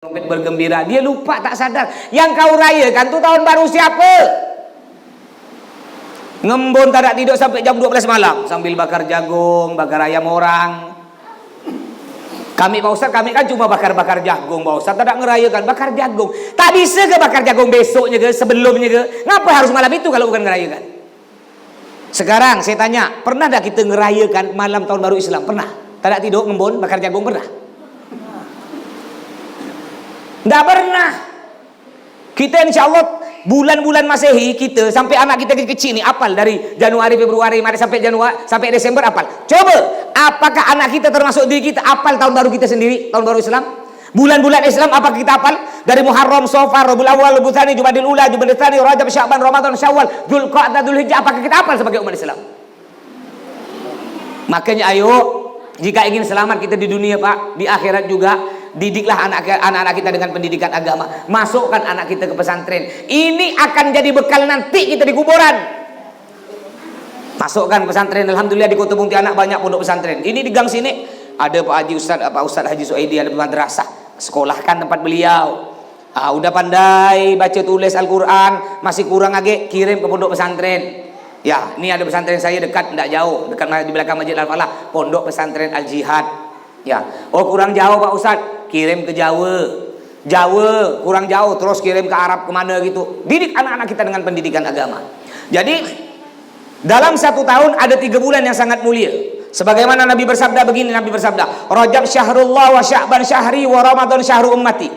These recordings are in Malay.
Trompet bergembira, dia lupa, tak sadar. Yang kau rayakan tuh tahun baru siapa? Ngembon tak tidur sampai jam 12 malam sambil bakar jagung, bakar ayam orang. Kami Pak Ustaz, kami kan cuma bakar-bakar jagung Pak Ustaz, tak ngerayakan bakar jagung. Tak bisa ke bakar jagung besoknya ke, sebelumnya ke? Ngapa harus malam itu kalau bukan ngerayakan? Sekarang saya tanya, pernah tak kita ngerayakan malam tahun baru Islam? Pernah? Tak tidur ngembon bakar jagung, pernah? Tidak pernah. Kita insya Allah bulan-bulan Masehi kita sampai anak kita kecil ni apal dari Januari, Februari, Maret sampai Januari sampai Desember apal. Coba, apakah anak kita termasuk diri kita apal tahun baru kita sendiri, tahun baru Islam? Bulan-bulan Islam apakah kita apal? Dari Muharram, Safar, Rabiul Awal, Rabiul Tsani, Jumadil Ula, Jumadil Tsani, Rajab, Sya'ban, Ramadan, Syawal, Dzulqa'dah, Dzulhijjah, apakah kita apal sebagai umat Islam? Makanya ayo, jika ingin selamat kita di dunia Pak, di akhirat juga, didiklah anak-anak kita dengan pendidikan agama. Masukkan anak kita ke pesantren. Ini akan jadi bekal nanti kita di kuburan. Masukkan pesantren. Alhamdulillah di Kota Pontianak banyak pondok pesantren. Ini di gang sini ada Pak Haji Ustaz Haji Suaidi, ada madrasah. Sekolahkan tempat beliau. Udah pandai baca tulis Al-Quran, masih kurang lagi, kirim ke pondok pesantren. Ya, ini ada pesantren saya dekat, tidak jauh, dekat di belakang Masjid Al-Falah, pondok pesantren Al-Jihad. Ya, oh kurang jauh Pak Ustaz, kirim ke Jawa. Jawa kurang jauh, terus kirim ke Arab kemana gitu. Didik anak-anak kita dengan pendidikan agama. Jadi dalam 1 tahun ada 3 bulan yang sangat mulia. Sebagaimana Nabi bersabda begini, Nabi bersabda, Rajab syahrullah wa Sya'ban syahri wa Ramadan syahru ummati.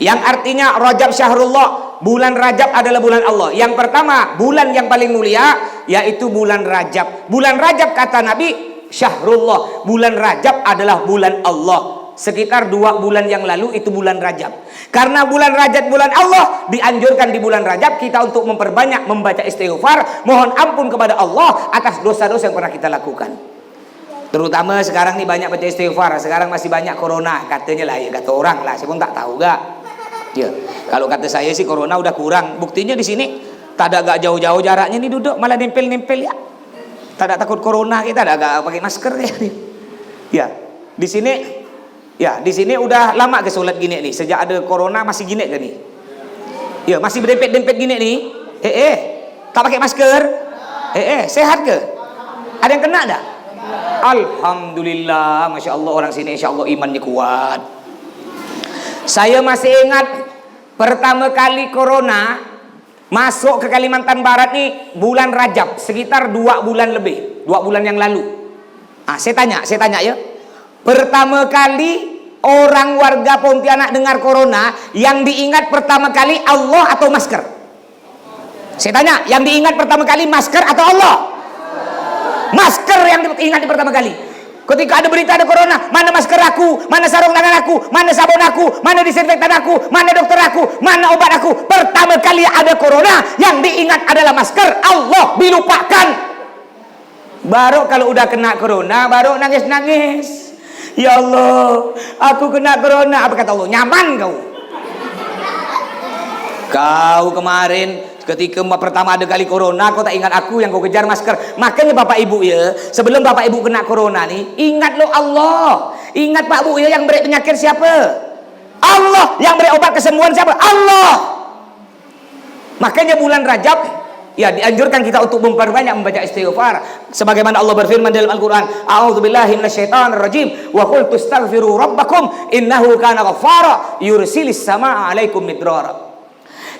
Yang artinya Rajab syahrullah, bulan Rajab adalah bulan Allah. Yang pertama, bulan yang paling mulia yaitu bulan Rajab. Bulan Rajab kata Nabi syahrullah, bulan Rajab adalah bulan Allah. Sekitar 2 bulan yang lalu itu bulan Rajab. Karena bulan Rajab bulan Allah, dianjurkan di bulan Rajab kita untuk memperbanyak membaca istighfar, mohon ampun kepada Allah atas dosa-dosa yang pernah kita lakukan. Terutama sekarang nih banyak baca istighfar. Sekarang masih banyak corona, katanya lah ya, kata orang lah, saya pun tak tahu gak. Ya, kalau kata saya sih corona udah kurang. Buktinya di sini tak ada agak jauh-jauh jaraknya nih duduk malah nempel-nempel ya. Tak ada takut corona, kita ada agak pakai masker ya. Ya, di sini ya, di sini udah lama ke sholat gini nih. Sejak ada corona masih gini kan nih. Ya, masih berdempet-dempet gini nih. Tak pakai masker. Sehat ke? Ada yang kena dah? Alhamdulillah, Masya Allah, orang sini Insya Allah imannya kuat. Saya masih ingat pertama kali corona masuk ke Kalimantan Barat nih bulan Rajab, sekitar 2 bulan lebih, 2 bulan yang lalu. Saya tanya ya, pertama kali orang warga Pontianak dengar corona, yang diingat pertama kali Allah atau masker? Saya tanya, yang diingat pertama kali masker atau Allah? Masker yang diingat pertama kali. Ketika ada berita ada corona, mana masker aku, mana sarung tangan aku, mana sabun aku, mana disinfektan aku, mana dokter aku, mana obat aku. Pertama kali ada corona, yang diingat adalah masker. Allah dilupakan. Baru kalau udah kena corona, baru nangis-nangis. Ya Allah, aku kena corona. Apa kata Allah? Nyaman kau. Kau kemarin ketika pertama ada kali corona, kau tak ingat aku yang kau kejar masker. Makanya Bapak Ibu ya, sebelum Bapak Ibu kena corona nih, ingat lo Allah. Ingat Pak Bu ya, yang beri penyakit siapa? Allah. Yang beri obat kesembuhan siapa? Allah. Makanya bulan Rajab ya dianjurkan kita untuk memperbanyak membaca istighfar. Sebagaimana Allah berfirman dalam Al-Quran, A'udzubillahi minasyaitonirrajim, wa qultu astaghfiru rabbakum innahu kana ghaffara yursilis samaa'a 'alaikum midrara.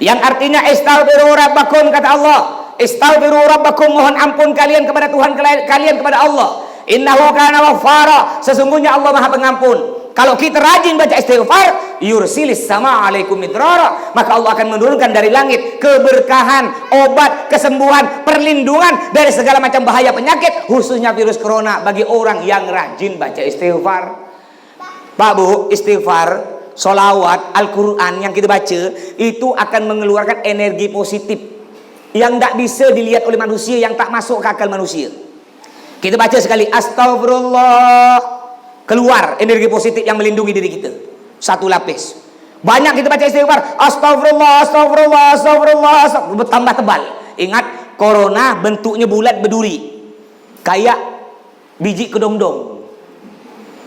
Yang artinya istaghfiru rabbakum, kata Allah, istaghfiru rabbakum, mohon ampun kalian kepada Tuhan kalian, kepada Allah. Innahu kana ghaffara, sesungguhnya Allah Maha Pengampun. Kalau kita rajin baca istighfar, yursilis samaa'a 'alaikum midrara, maka Allah akan menurunkan dari langit keberkahan, obat, kesembuhan, perlindungan dari segala macam bahaya penyakit, khususnya virus corona, bagi orang yang rajin baca istighfar. Pak Bu, istighfar, solawat, Al-Quran yang kita baca itu akan mengeluarkan energi positif yang tak bisa dilihat oleh manusia, yang tak masuk ke akal manusia. Kita baca sekali astagfirullah, keluar energi positif yang melindungi diri kita, 1 lapis. Banyak kita baca istighfar, astagfirullah, astagfirullah, astagfirullah, bertambah tebal. Ingat, corona bentuknya bulat berduri, kayak biji kedong-dong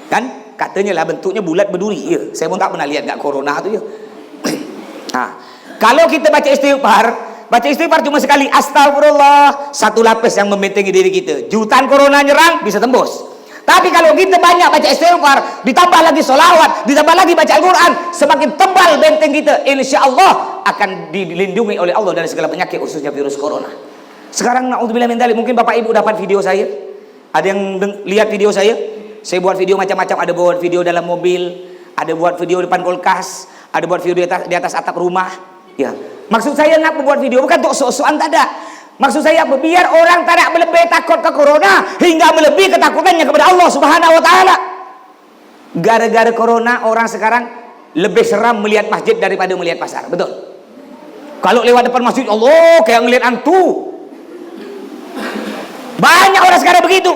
kan? Katanya lah bentuknya bulat berduri ya. Saya pun tak pernah lihat nggak corona tu ya. Nah, kalau kita baca istighfar cuma sekali, astagfirullah, satu lapis yang membentengi diri kita. Jutaan corona nyerang bisa tembus. Tapi kalau kita banyak baca istighfar, ditambah lagi sholawat, ditambah lagi baca Al-Quran, semakin tebal benteng kita, insya Allah akan dilindungi oleh Allah dari segala penyakit, khususnya virus corona. Sekarang naudzubillah min dzalik, mungkin Bapak Ibu dapat video saya. Ada yang lihat video saya? Saya buat video macam-macam, ada buat video dalam mobil, ada buat video depan kulkas, ada buat video di atas atap rumah. Ya, maksud saya nak membuat video bukan untuk sok-sokan, tak ada. Maksud saya biar orang tak lebih takut ke corona hingga melebihi ketakutannya kepada Allah Subhanahu wa taala. Gara-gara corona orang sekarang lebih seram melihat masjid daripada melihat pasar. Betul? Kalau lewat depan masjid, Allah kayak ngelihat hantu. Banyak orang sekarang begitu.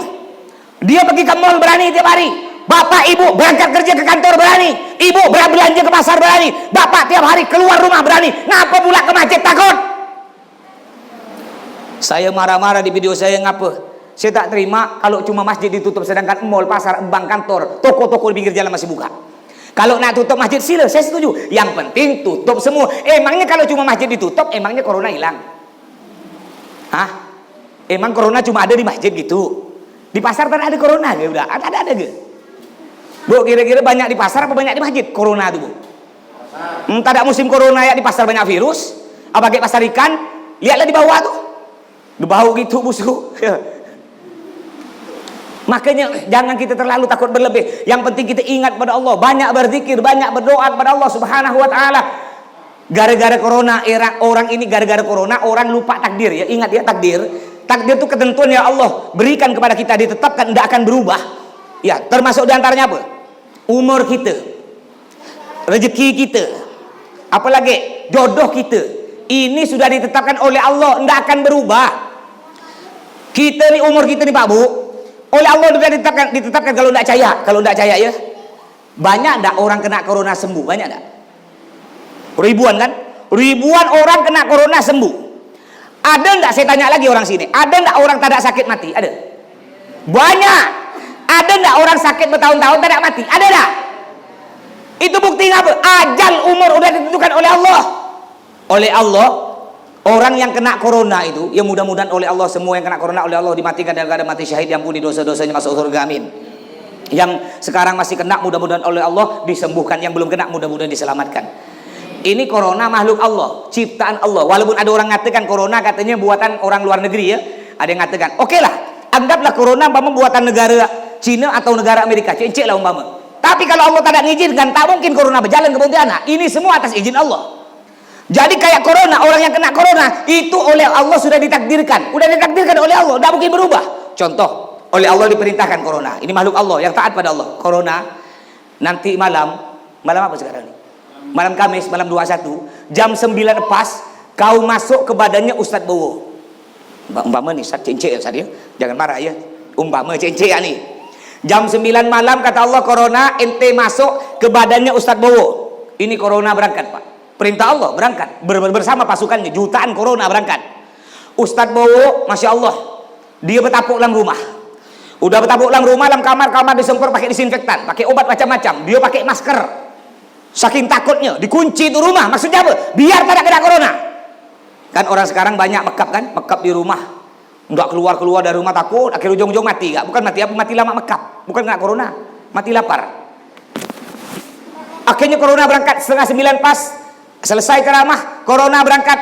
Dia pergi ke mall berani tiap hari. Bapak ibu berangkat kerja ke kantor berani. Ibu belanja ke pasar berani. Bapak tiap hari keluar rumah berani. Ngapa pula ke masjid takut? Saya marah-marah di video saya, ngapa? Saya tak terima kalau cuma masjid ditutup sedangkan mall, pasar, bank, kantor, toko-toko di pinggir jalan masih buka. Kalau nak tutup masjid sila, saya setuju. Yang penting tutup semua. Emangnya kalau cuma masjid ditutup, emangnya corona hilang? Hah? Emang corona cuma ada di masjid gitu? Di pasar tak ada corona ke? Udah, ada ke? Bu, kira-kira banyak di pasar apa banyak di masjid? Corona tu, Bu. Tak ada musim corona ya, di pasar banyak virus. Apa kayak pasar ikan? Lihatlah di bawah tu. Bau gitu busuk. Makanya jangan kita terlalu takut berlebih. Yang penting kita ingat pada Allah, banyak berzikir, banyak berdoa kepada Allah Subhanahu wa taala. Gara-gara corona, orang ini gara-gara corona orang lupa takdir ya. Ingat ya, takdir. Takdir itu ketentuan ya Allah berikan kepada kita, ditetapkan, tidak akan berubah. Ya, termasuk diantaranya apa? Umur kita, rezeki kita, apalagi jodoh kita. Ini sudah ditetapkan oleh Allah, tidak akan berubah. Kita ni umur kita ni Pak Bu, oleh Allah sudah ditetapkan kalau tidak percaya ya. Banyak tak orang kena corona sembuh? Banyak tak? Ribuan kan? Ribuan orang kena corona sembuh. Ada tak, saya tanya lagi orang sini, ada tak orang tak ada sakit mati? Ada? Banyak. Ada tak orang sakit bertahun-tahun tak ada mati? Ada tak? Itu buktinya apa? Ajal umur sudah ditentukan oleh Allah. Oleh Allah, orang yang kena corona itu, ya mudah-mudahan oleh Allah semua yang kena corona oleh Allah dimatikan dan keadaan mati syahid, diampuni dosa-dosanya, masuk surga, amin. Yang sekarang masih kena mudah-mudahan oleh Allah disembuhkan, yang belum kena mudah-mudahan diselamatkan. Ini corona makhluk Allah, ciptaan Allah. Walaupun ada orang mengatakan corona katanya buatan orang luar negeri ya, ada yang mengatakan, oke lah, anggaplah corona umpama buatan negara Cina atau negara Amerika, cek lah umpama. Tapi kalau Allah tak mengizinkan, tak mungkin corona berjalan ke Pontianak. Ini semua atas izin Allah. Jadi kayak corona, orang yang kena corona itu oleh Allah sudah ditakdirkan oleh Allah, tidak mungkin berubah. Contoh, oleh Allah diperintahkan corona. Ini makhluk Allah yang taat pada Allah. Corona nanti malam apa sekarang ini? Malam Kamis, malam 21, jam 9 pas kau masuk ke badannya Ustadz Bowo. Umpama nih, Ustadz Cence ya Ustadz ya. Jangan marah ya. Umpama Cence ya nih. Jam 9 malam kata Allah corona ente masuk ke badannya Ustadz Bowo. Ini corona berangkat, Pak. Perintah Allah berangkat bersama pasukannya, jutaan corona berangkat. Ustadz Bowo, masya Allah, dia bertapuk dalam rumah. Udah bertapuk dalam rumah, dalam kamar disemprot pakai disinfektan, pakai obat macam-macam. Dia pakai masker, saking takutnya dikunci itu rumah. Maksudnya apa? Biar tidak kena corona. Kan orang sekarang banyak mekap kan, mekap di rumah, nggak keluar dari rumah takut, akhir ujung-ujung mati. Gak? Bukan mati apa? Mati lama mekap, bukan kena corona, mati lapar. Akhirnya corona berangkat setengah 9 pas. Selesai ceramah, corona berangkat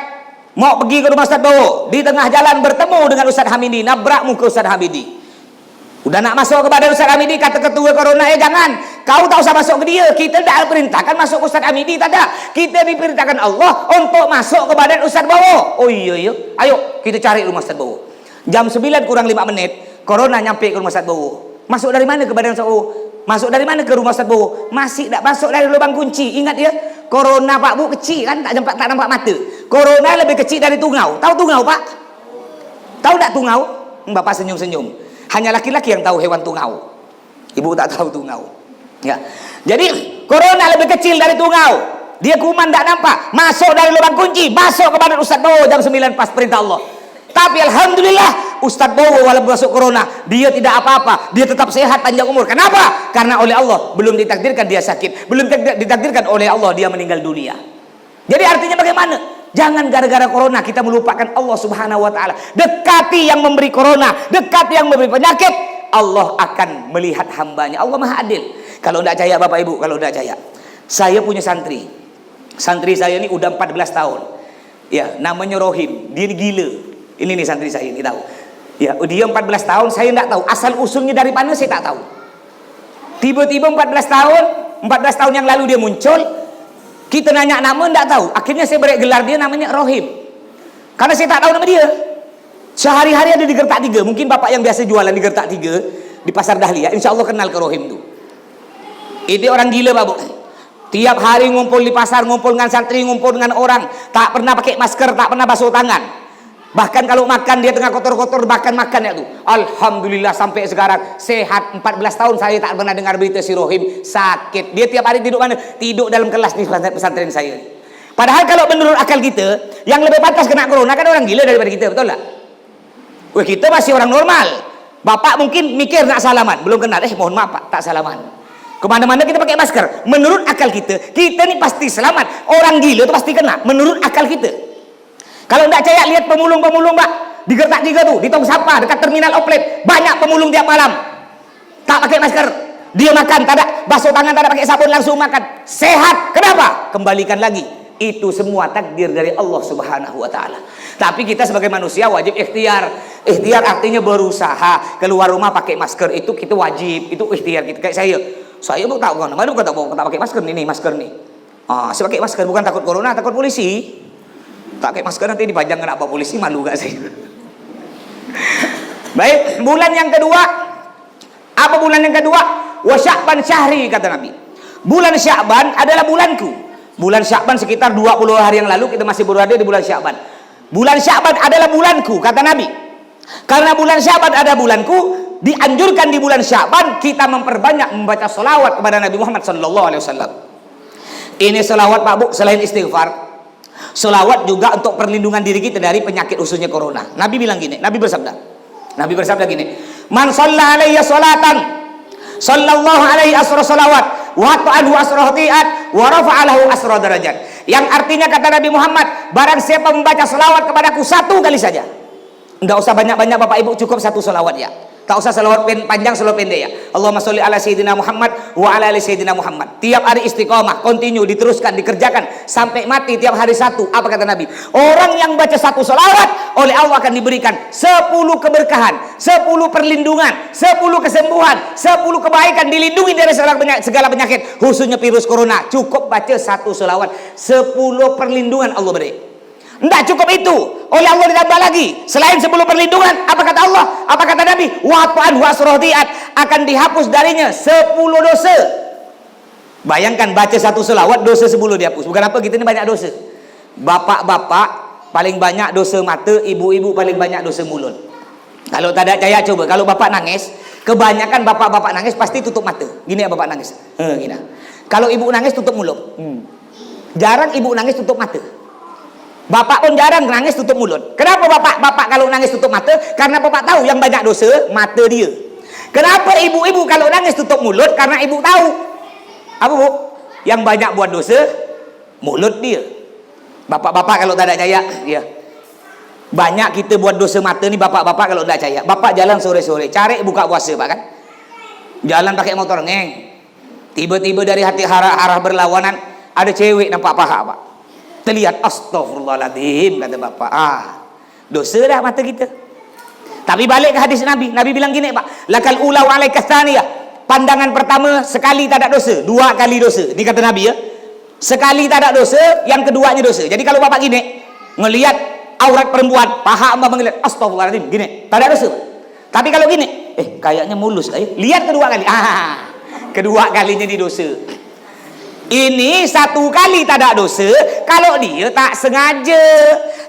mau pergi ke rumah Ustadz Bowo. Di tengah jalan bertemu dengan Ustadz Hamidi, nabrak muka Ustadz Hamidi. Udah nak masuk ke badan Ustadz Hamidi, kata ketua corona, jangan, kau tak usah masuk ke dia. Kita tidak perintahkan masuk ke Ustadz Hamidi, tak ada. Kita diperintahkan Allah untuk masuk ke badan Ustadz Bowo. Oh iya, ayo kita cari rumah Ustadz Bowo. Jam 9 kurang 5 menit, corona nyampe ke rumah Ustadz Bowo. Masuk dari mana ke badan Ustadz Bowo? Masuk dari mana ke rumah Ustadz Bowo? Masih tak masuk dari lubang kunci. Ingat ya, corona Pak Bu kecil kan, tak nampak mata. Corona lebih kecil dari tungau. Tahu tungau Pak? Tahu tak tungau? Bapak senyum-senyum. Hanya laki-laki yang tahu hewan tungau. Ibu tak tahu tungau. Ya. Jadi corona lebih kecil dari tungau. Dia kuman tak nampak. Masuk dari lubang kunci, masuk ke badan Ustadz Bowo jam 9 pas perintah Allah. Tapi alhamdulillah Ustadz Bowo walaupun masuk corona, dia tidak apa-apa, dia tetap sehat, panjang umur. Kenapa? Karena oleh Allah belum ditakdirkan dia sakit, belum ditakdirkan oleh Allah dia meninggal dunia. Jadi artinya bagaimana? Jangan gara-gara corona kita melupakan Allah Subhanahu wa taala. Dekati yang memberi corona, dekati yang memberi penyakit, Allah akan melihat hambanya. Allah Maha Adil. Kalau tidak percaya Bapak Ibu, kalau tidak percaya, saya punya santri. Santri saya ini udah 14 tahun. Ya, namanya Rohim. Dia gila. Ini nih santri saya ini, tahu. Ya, dia 14 tahun, saya tidak tahu asal usulnya dari mana, saya tak tahu. Tiba-tiba 14 tahun yang lalu dia muncul. Kita nanya nama, tidak tahu. Akhirnya saya beri gelar dia namanya Rohim. Karena saya tak tahu nama dia. Sehari-hari ada di Gertak 3. Mungkin Bapak yang biasa jualan di Gertak 3 di Pasar Dahlia, insya Allah kenal ke Rohim itu. Itu orang gila Pak Bu. Tiap hari ngumpul di pasar, ngumpul dengan santri, ngumpul dengan orang, tak pernah pakai masker, tak pernah basuh tangan. Bahkan kalau makan dia tengah kotor-kotor, bahkan makan ya tuh. Alhamdulillah sampai sekarang sehat. 14 tahun saya tak pernah dengar berita si Rohim sakit. Dia tiap hari tidur mana? Tidur dalam kelas di pesantren saya. Padahal kalau menurut akal kita, yang lebih pantas kena corona kan orang gila daripada kita, betul tak? Wah, kita masih orang normal. Bapak mungkin mikir nak salaman, belum kenal. Mohon maaf Pak, tak salaman. Kemana-mana kita pakai masker. Menurut akal kita ini pasti selamat. Orang gila itu pasti kena. Menurut akal kita. Kalau tidak percaya, lihat pemulung-pemulung Pak. Di Gertak 3 tuh, di tong sampah dekat terminal outlet, banyak pemulung tiap malam. Tak pakai masker. Dia makan, tak ada basuh tangan, tak ada pakai sabun, langsung makan. Sehat. Kenapa? Kembalikan lagi. Itu semua takdir dari Allah Subhanahu wa taala. Tapi kita sebagai manusia wajib ikhtiar. Ikhtiar artinya berusaha. Keluar rumah pakai masker itu kita wajib. Itu ikhtiar kita. Kayak saya mau tahu kan, mana tak pakai masker nih, masker nih. Saya pakai masker bukan takut corona, takut polisi. Tak pakai masker nanti dipajang kena apa polisi, malu gak sih? Baik, bulan yang kedua. Apa bulan yang kedua? Wa Sya'ban syahri, kata Nabi. Bulan Sya'ban adalah bulanku. Bulan Sya'ban sekitar 20 hari yang lalu kita masih berada di bulan Sya'ban. Bulan Sya'ban adalah bulanku, kata Nabi. Karena bulan Sya'ban ada bulanku, dianjurkan di bulan Sya'ban kita memperbanyak membaca selawat kepada Nabi Muhammad SAW. Ini selawat Pak Bu, selain istighfar, selawat juga untuk perlindungan diri kita dari penyakit khususnya corona. Nabi bilang gini, Nabi bersabda gini, man shalla alayya salatan sallallahu alaihi asra salawat wa ta'anhu asra hati'at wa rafa'alahu asra darajat. Yang artinya kata Nabi Muhammad, barang siapa membaca selawat kepadaku satu kali saja. Enggak usah banyak-banyak Bapak Ibu, cukup satu selawat ya. Tak usah selawat panjang, selawat pendek ya. Allahumma sholli ala sayyidina Muhammad wa ala ali sayyidina Muhammad. Tiap hari istiqomah, continue, diteruskan, dikerjakan sampai mati tiap hari satu. Apa kata Nabi? Orang yang baca satu selawat, oleh Allah akan diberikan 10 keberkahan, 10 perlindungan, 10 kesembuhan, 10 kebaikan, dilindungi dari segala penyakit, khususnya virus corona. Cukup baca satu selawat, 10 perlindungan Allah beri. Tidak cukup itu, oleh Allah ditambah lagi. Selain 10 perlindungan, apa kata Allah? Apa kata Nabi? Wa'an wasrohtiat, akan dihapus darinya 10 dosa. Bayangkan baca satu selawat, dosa 10 dihapus. Bukan apa, kita ini banyak dosa. Bapak-bapak paling banyak dosa mata, ibu-ibu paling banyak dosa mulut. Kalau tak ada percaya coba, kalau bapak nangis, kebanyakan bapak-bapak nangis pasti tutup mata. Gini ya bapak nangis. Gini. Kalau ibu nangis tutup mulut. Jarang ibu nangis tutup mata. Bapak pun jarang nangis tutup mulut. Kenapa bapak kalau nangis tutup mata? Karena bapak tahu yang banyak dosa mata dia. Kenapa ibu-ibu kalau nangis tutup mulut? Karena ibu tahu apa Bu? Yang banyak buat dosa mulut dia. Bapak-bapak kalau tak ada percaya, ya. Banyak kita buat dosa mata ni bapak-bapak kalau tak percaya. Bapak jalan sore-sore, cari buka puasa Pak kan? Jalan pakai motor ngeng. Tiba-tiba dari hati arah berlawanan ada cewek nampak paha Pak. Terlihat, astagfirullahaladzim, kata bapak. Dosa dah mata kita. Tapi balik ke hadis Nabi. Nabi bilang gini Pak, lakal ula wa alaika tsaniyah. Pandangan pertama sekali tak ada dosa, 2 kali dosa. Ini kata Nabi ya. Sekali tak ada dosa, yang keduanya dosa. Jadi kalau bapak gini, ngelihat aurat perempuan, paha amba mengelihat, astagfirullahaladzim, gini, tak ada dosa. Tapi kalau gini, kayaknya mulus lah ya. Lihat kedua kali. Kedua kalinya di dosa. Ini 1 kali tak ada dosa kalau dia tak sengaja.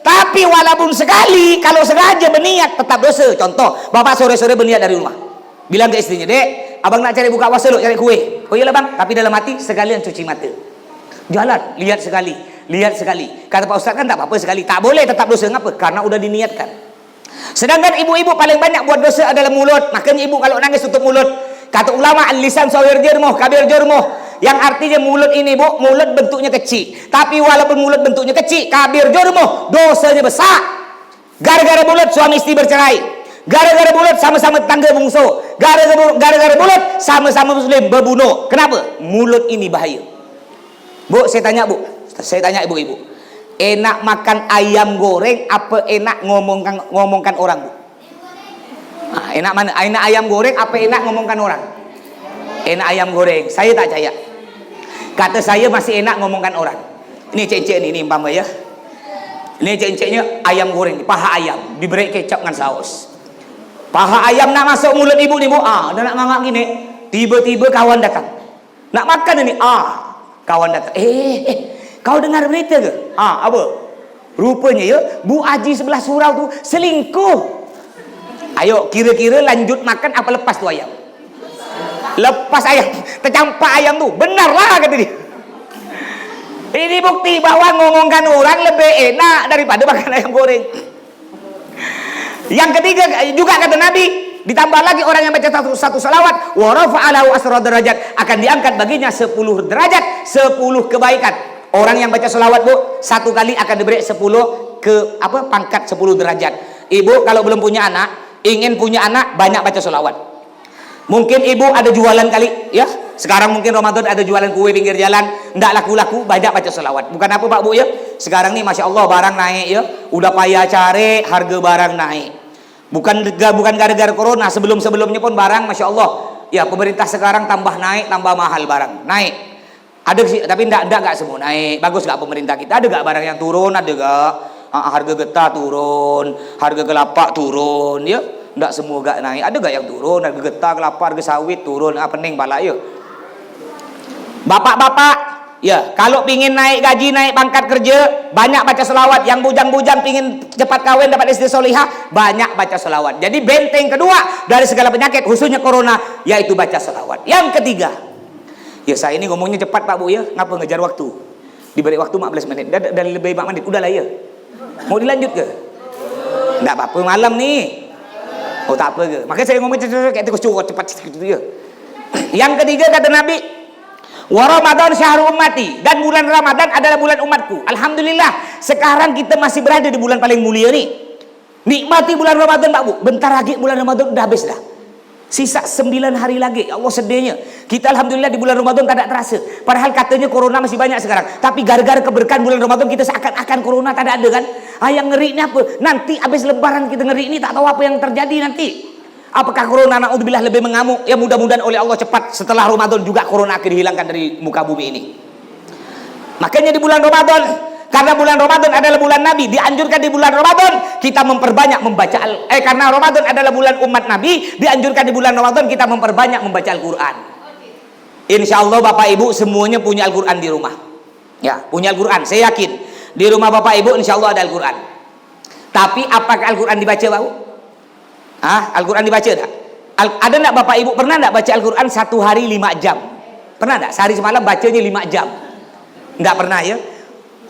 Tapi walaupun sekali, kalau sengaja berniat tetap dosa. Contoh, bapak sore-sore berniat dari rumah, bilang ke istrinya, dek, abang nak cari buka puasa lu, cari kue. Oh iyalah bang, tapi dalam hati sekalian cuci mata. Jalan, lihat sekali. Kata Pak Ustaz kan tak apa-apa sekali. Tak boleh tetap dosa, ngapa? Karena udah diniatkan. Sedangkan ibu-ibu paling banyak buat dosa adalah mulut. Makanya ibu kalau nangis tutup mulut. Kata ulama, al-lisan sawir jirmuh kabir jurmuh. Yang artinya mulut ini, Bu, mulut bentuknya kecil. Tapi walaupun mulut bentuknya kecil, kabir jurmuh, dosanya besar. Gara-gara mulut suami istri bercerai. Gara-gara mulut sama-sama tetangga bungsu. Gara-gara mulut sama-sama muslim berbunuh. Kenapa? Mulut ini bahaya. Bu, saya tanya ibu-ibu. Enak makan ayam goreng apa enak ngomongkan orang, Bu? Nah, enak mana? Enak ayam goreng apa enak ngomongkan orang? Enak ayam goreng. Saya tak percaya. Kata saya masih enak ngomongkan orang. Ini cek-cek ini umpama ya. Ini cek-ceknya ayam goreng, paha ayam diberi kecap dengan saus. Paha ayam nak masuk mulut ibu nih, Bu. Dah nak mangak gini. Tiba-tiba kawan datang. Nak makan ini. Kawan datang. Kau dengar berita ke? Apa? Rupanya ya, Bu Haji sebelah surau tu selingkuh. Ayo, kira-kira lanjut makan apa lepas tu ayam? Lepas ayam, tercampak ayam tu. Benarlah kata dia. Ini bukti bahwa ngomongkan orang lebih enak daripada makan ayam goreng. Yang ketiga juga kata Nabi, ditambah lagi orang yang baca satu salawat, wa rafa'alahu asra derajat, akan diangkat baginya 10 derajat, 10 kebaikan. Orang yang baca selawat, Bu, satu kali akan diberi 10 pangkat 10 derajat. Ibu kalau belum punya anak, ingin punya anak, banyak baca selawat. Mungkin ibu ada jualan kali, ya. Sekarang mungkin Ramadan ada jualan kue pinggir jalan, ndak laku-laku, banyak baca selawat. Bukan apa Pak Bu ya? Sekarang nih Masya Allah barang naik ya. Udah payah cari, harga barang naik. Bukan gara-gara corona, sebelum-sebelumnya pun barang Masya Allah. Ya pemerintah sekarang tambah naik, tambah mahal barang. Naik. Ada sih, tapi enggak semua naik. Bagus gak pemerintah kita? Ada gak barang yang turun? Ada gak? Harga getah turun, harga kelapa turun, ya? Enggak semua gak naik. Ada gak yang turun? Harga getah, kelapa, harga sawit turun. Pening pala ya. Bapak-bapak, ya kalau pingin naik gaji, naik pangkat kerja, banyak baca selawat. Yang bujang-bujang pingin cepat kawin dapat istri solihah, banyak baca selawat. Jadi benteng kedua dari segala penyakit, khususnya corona, yaitu baca selawat. Yang ketiga, ya saya ini ngomongnya cepat Pak Bu ya, ngapa ngejar waktu? Diberi waktu 15 menit, dan lebih 5 menit, udahlah ya. Mau dilanjut ke? Enggak apa-apa malam nih. Oh tak apa ke? Makanya saya ngomongnya kayak tikus curut cepat gitu ya. Yang ketiga kata Nabi, wa Ramadan syahrul ummati, dan bulan Ramadan adalah bulan umatku. Alhamdulillah, sekarang kita masih berada di bulan paling mulia nih. Nikmati bulan Ramadan Pak Bu. Bentar lagi bulan Ramadan udah habis dah. Sisa 9 hari lagi. Ya Allah sedihnya. Kita alhamdulillah di bulan Ramadan tak terasa. Padahal katanya corona masih banyak sekarang. Tapi gara-gara keberkahan bulan Ramadan kita seakan-akan corona tak ada kan? Yang ngeri ini apa? Nanti habis lebaran kita ngeri ini tak tahu apa yang terjadi nanti. Apakah corona naudzubillah lebih mengamuk? Ya mudah-mudahan oleh Allah cepat setelah Ramadan juga corona akan dihilangkan dari muka bumi ini. Makanya di bulan Ramadan, karena bulan Ramadan adalah bulan Nabi, dianjurkan di bulan Ramadan kita memperbanyak membaca karena Ramadan adalah bulan umat Nabi, dianjurkan di bulan Ramadan kita memperbanyak membaca Al-Qur'an. Insya Allah Bapak Ibu semuanya punya Al-Qur'an di rumah. Ya, punya Al-Qur'an. Saya yakin di rumah Bapak Ibu insya Allah ada Al-Qur'an. Tapi apakah Al-Qur'an dibaca, Pak? Al-Quran dibaca tak? Ada tak Bapak Ibu pernah tak baca Al-Quran 1 hari 5 jam? Pernah tak? Sehari semalam bacanya 5 jam? Enggak pernah ya?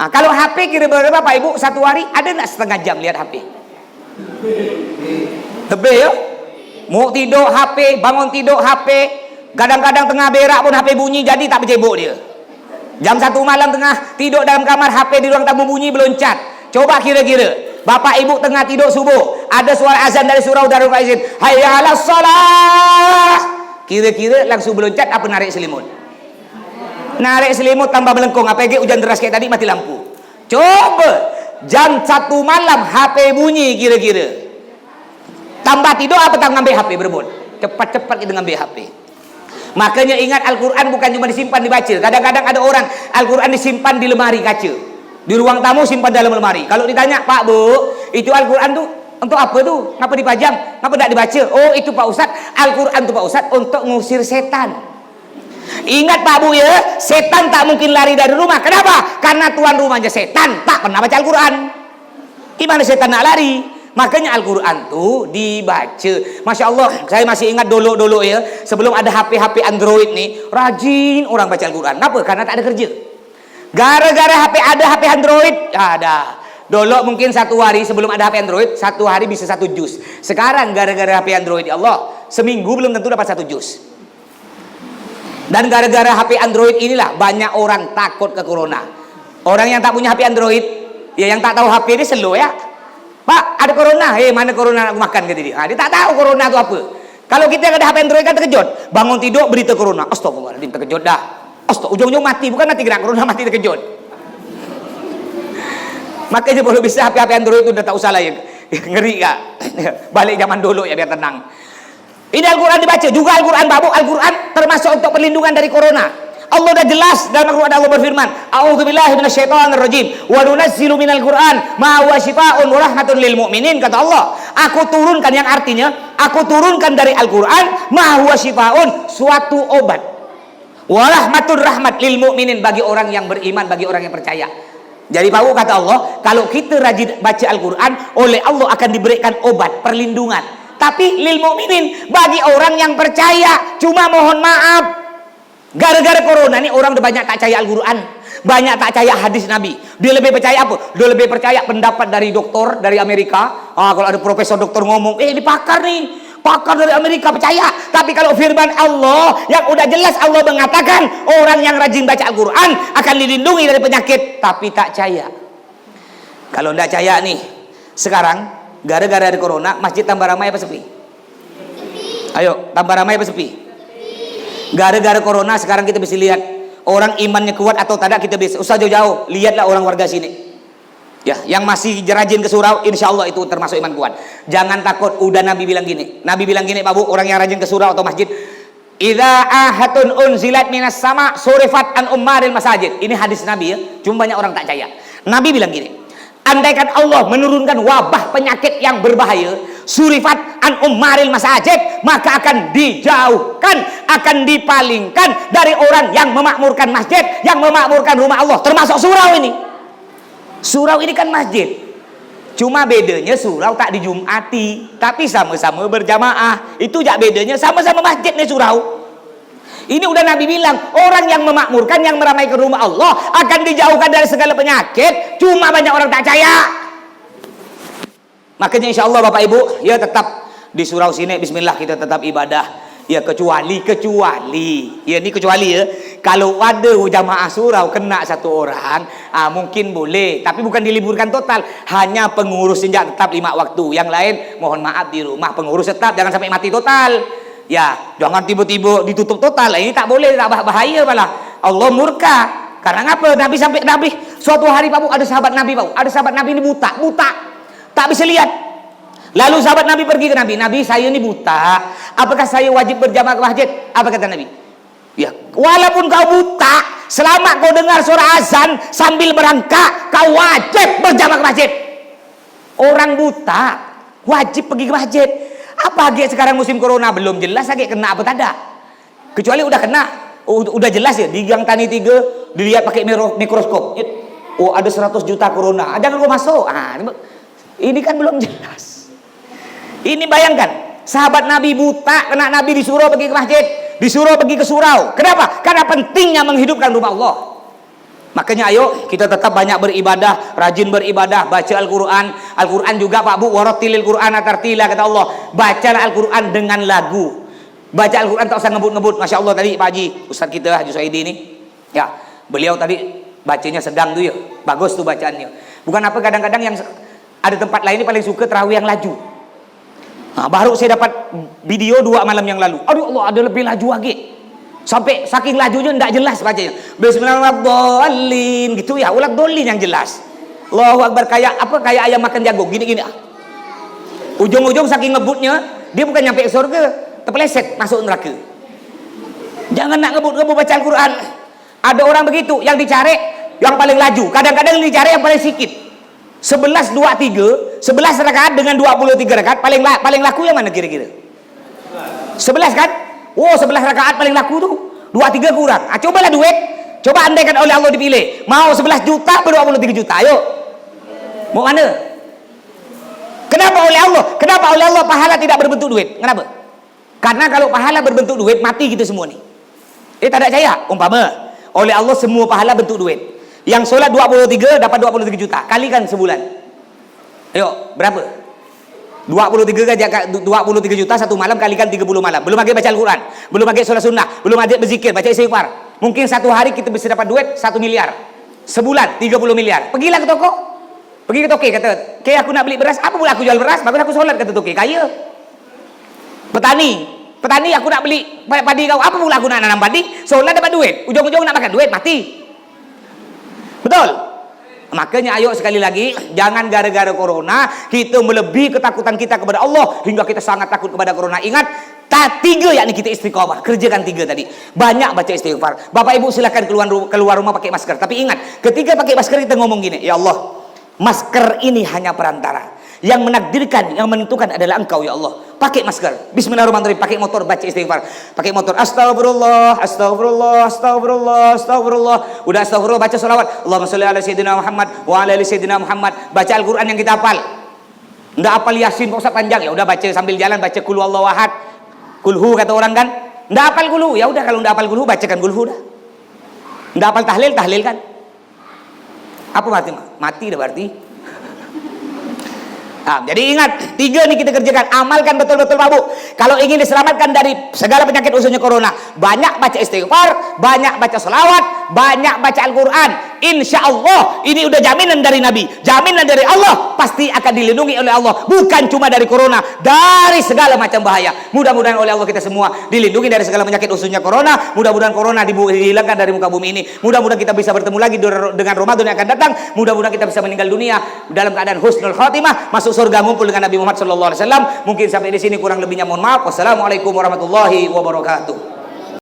Kalau HP kira-kira Bapak Ibu 1 hari ada tak setengah jam lihat HP? Lebih ya? Mau tidur HP, bangun tidur HP, kadang-kadang tengah berak pun HP bunyi jadi tak bercebok dia. Jam 1 malam tengah tidur dalam kamar HP di ruang tamu bunyi beloncat. Coba kira-kira Bapak Ibu tengah tidur subuh, ada suara azan dari surau Darul Faizin, hayya 'alas shalah. Kira-kira langsung meloncat apa narik selimut? Narik selimut tambah melengkung, APG hujan deras kayak tadi mati lampu. Coba jam 1 malam HP bunyi kira-kira. Tambah tidur apa tambah ngambil HP berebut? Cepat-cepat kita ngambil HP. Makanya ingat Al-Quran bukan cuma disimpan dibaca. Kadang-kadang ada orang Al-Quran disimpan di lemari kaca. Di ruang tamu simpan dalam lemari. Kalau ditanya, Pak Bu, itu Al-Quran tuh untuk apa tuh? Ngapa dipajang? Ngapa tidak dibaca? Oh itu Pak Ustadz, Al-Quran tuh Pak Ustadz untuk ngusir setan. Ingat Pak Bu ya, setan tak mungkin lari dari rumah. Kenapa? Karena tuan rumahnya setan, tak pernah baca Al-Quran. Gimana setan nak lari? Makanya Al-Quran tuh dibaca. Masya Allah, saya masih ingat dulu ya, sebelum ada HP Android nih, rajin orang baca Al-Quran. Kenapa? Karena tak ada kerja. Gara-gara HP Android, ada. Dulu mungkin satu hari sebelum ada HP Android, satu hari bisa 1 juz. Sekarang gara-gara HP Android, ya Allah, seminggu belum tentu dapat 1 juz. Dan gara-gara HP Android inilah banyak orang takut ke corona. Orang yang tak punya HP Android, ya yang tak tahu HP ini slow ya. Pak, ada corona. Mana corona aku makan gitu dia. Dia tak tahu corona itu apa. Kalau kita ada HP Android kan terkejut. Bangun tidur berita corona. Astagfirullahaladzim, terkejut dah. Ujung-ujung mati, bukan mati kena corona, mati terkejut. Makanya kalau bisa HP Android itu udah tak usah lah ya. Ngeri gak? Balik zaman dulu ya biar tenang. Ini Al-Quran dibaca. Juga Al-Quran, babu Al-Quran termasuk untuk perlindungan dari corona. Allah udah jelas dalam Al-Quran. Allah berfirman, a'udzubillahi minasyaitonirrajim wa nunazzilu minal Qur'an ma huwa syifaa'un wa rahmatun lil mu'minin. Kata Allah, aku turunkan, yang artinya aku turunkan dari Al-Quran ma huwa syifaa'un, suatu obat, wa rahmatun, rahmat lil mu'minin, bagi orang yang beriman, bagi orang yang percaya. Jadi Pak, kata Allah, kalau kita rajin baca Al-Quran, oleh Allah akan diberikan obat perlindungan. Tapi lil mu'minin, bagi orang yang percaya. Cuma mohon maaf, gara-gara corona nih orang udah banyak tak percaya Al-Quran, banyak tak percaya hadis Nabi. Dia lebih percaya apa? Dia lebih percaya pendapat dari dokter dari Amerika. Kalau ada profesor dokter ngomong, ini pakar nih, pakar dari Amerika, percaya. Tapi kalau firman Allah yang udah jelas, Allah mengatakan orang yang rajin baca Al-Quran akan dilindungi dari penyakit, tapi tak percaya. Kalau tidak percaya nih, sekarang gara-gara ada corona, masjid tambah ramai apa sepi? Ayo, tambah ramai apa sepi? Gara-gara corona sekarang kita bisa lihat orang imannya kuat atau tidak, kita bisa usah jauh-jauh, lihatlah orang warga sini ya, yang masih rajin ke surau, insya Allah itu termasuk iman kuat. Jangan takut, udah Nabi bilang gini Pak Bu, orang yang rajin ke surau atau masjid, idza ahatun unzilat minas sama surifat an ummaril masajid. Ini hadis Nabi ya, cuma banyak orang tak percaya. Nabi bilang gini, andaikan Allah menurunkan wabah penyakit yang berbahaya, surifat an ummaril masajid, maka akan dijauhkan, akan dipalingkan dari orang yang memakmurkan masjid, yang memakmurkan rumah Allah, termasuk surau ini. Surau ini kan masjid, cuma bedanya surau tak dijumati, tapi sama-sama berjamaah. Itu jak bedanya, sama-sama masjid nih surau. Ini udah Nabi bilang, orang yang memakmurkan, yang meramaikan rumah Allah akan dijauhkan dari segala penyakit. Cuma banyak orang tak percaya. Makanya insya Allah Bapak Ibu, ya tetap di surau sini, bismillah kita tetap ibadah. Ya kecuali ya ini kecuali ya, kalau ada jamaah surau kena 1 orang, mungkin boleh, tapi bukan diliburkan total, hanya pengurus saja tetap 5 waktu. Yang lain mohon maaf di rumah, pengurus tetap, jangan sampai mati total. Ya, jangan tiba-tiba ditutup total. Ini tak boleh, tak bahaya malah. Allah murka. Karena ngapa? Nabi suatu hari Pak Bu, ada sahabat Nabi Pak Bu, ada sahabat Nabi ini buta, tak bisa lihat. Lalu sahabat Nabi pergi ke Nabi, Nabi saya ini buta, apakah saya wajib berjamaah ke masjid? Apa kata Nabi? Ya, walaupun kau buta, selama kau dengar suara azan sambil berangkat, kau wajib berjamaah ke masjid. Orang buta wajib pergi ke masjid. Apa lagi sekarang musim corona belum jelas lagi kena apa tak ada. Kecuali udah kena, udah jelas ya, di Gang Tani 3 dilihat pakai mikroskop. Oh, ada 100 juta corona. Jangan kau masuk. Ini kan belum jelas. Ini bayangkan, sahabat Nabi buta, kena Nabi disuruh pergi ke masjid, disuruh pergi ke surau. Kenapa? Karena pentingnya menghidupkan rumah Allah. Makanya ayo kita tetap banyak beribadah, rajin beribadah, baca Al-Quran. Al-Quran juga Pak Bu, warattilil Qur'ana tartila, kata Allah. Bacalah Al-Quran dengan lagu. Baca Al-Quran tak usah ngebut-ngebut. Masya Allah tadi Pak Haji, Ustaz kita Haji Suaidi ini, ya beliau tadi bacanya sedang tuh ya, bagus tuh bacaannya. Bukan apa, kadang-kadang yang ada tempat lain ini paling suka tarawih yang laju. Baru saya dapat video 2 malam yang lalu. Aduh Allah, ada lebih laju lagi. Sampai saking lajunya tidak jelas bacanya. Bismillahirrahmanirrahim gitu ya, ulat dolin yang jelas. Allahu Akbar, kayak ayam makan jagung gini-gini. Ujung-ujung saking ngebutnya, dia bukan nyampe surga, terpeleset masuk neraka. Jangan nak ngebut-ngebut baca Al-Quran. Ada orang begitu, yang dicari yang paling laju. Kadang-kadang yang dicari yang paling sedikit. 11, 2, 3, 11 rakaat dengan 23 rakaat paling laku yang mana kira-kira? 11 kan? Oh, 11 rakaat paling laku tuh. 23 kurang. Cobalah duit. Coba andaikan oleh Allah dipilih. Mau 11 juta atau 23 juta? Ayo. Mau mana? Kenapa oleh Allah? Kenapa oleh Allah pahala tidak berbentuk duit? Kenapa? Karena kalau pahala berbentuk duit, mati kita semua nih. Tak ada percaya. Umpama oleh Allah semua pahala bentuk duit. Yang sholat 23 dapat 23 juta. Kalikan sebulan. Ayo, berapa? 23 juta satu malam kalikan 30 malam. Belum lagi baca Al-Quran, belum lagi sholat sunnah, belum lagi berzikir, baca istighfar. Mungkin satu hari kita bisa dapat duit 1 miliar. Sebulan 30 miliar. Pergilah ke toko. Pergi ke toke, kata, "Kayak aku nak beli beras, apa boleh aku jual beras? Bagus aku sholat," kata toke. Kaya. Petani aku nak beli padi kau, apa boleh aku nak nanam padi? Sholat dapat duit. Ujung-ujung nak makan duit, mati. Betul? Makanya ayo sekali lagi, jangan gara-gara corona kita melebihi ketakutan kita kepada Allah hingga kita sangat takut kepada corona. Ingat, tiga yakni kita istiqomah, kerjakan 3 tadi. Banyak baca istighfar. Bapak Ibu silakan keluar rumah pakai masker. Tapi ingat, ketika pakai masker kita ngomong gini, "Ya Allah, masker ini hanya perantara. Yang menakdirkan, yang menentukan adalah Engkau ya Allah." Pakai masker. Bismillahirrahmanirrahim. Pakai motor baca istighfar. Pakai motor astagfirullah, astagfirullah, astagfirullah, astagfirullah. Udah astagfirullah baca selawat. Allahumma sholli ala sayyidina Muhammad wa ala ali sayyidina Muhammad. Baca Al-Qur'an yang kita hafal. Enggak hafal Yasin Pak Ustaz panjang, ya udah baca sambil jalan baca qul huwallahu ahad. Kulhu kata orang kan. Enggak hafal kulhu, ya udah kalau enggak hafal kulhu bacakan kulhu dah. Enggak hafal tahlil kan. Apa mati? Mati dah berarti. Jadi ingat, 3 nih kita kerjakan, amalkan betul-betul Pak Bu. Kalau ingin diselamatkan dari segala penyakit khususnya corona, banyak baca istighfar, banyak baca selawat, banyak baca Al-Quran. Insya Allah ini udah jaminan dari Nabi, jaminan dari Allah, pasti akan dilindungi oleh Allah. Bukan cuma dari corona, dari segala macam bahaya. Mudah-mudahan oleh Allah kita semua dilindungi dari segala penyakit khususnya corona. Mudah-mudahan corona dihilangkan dari muka bumi ini. Mudah-mudahan kita bisa bertemu lagi dengan Ramadan yang akan datang. Mudah-mudahan kita bisa meninggal dunia dalam keadaan husnul khatimah, masuk surga ngumpul dengan Nabi Muhammad SAW. Mungkin sampai di sini kurang lebihnya mohon maaf. Wassalamualaikum warahmatullahi wabarakatuh.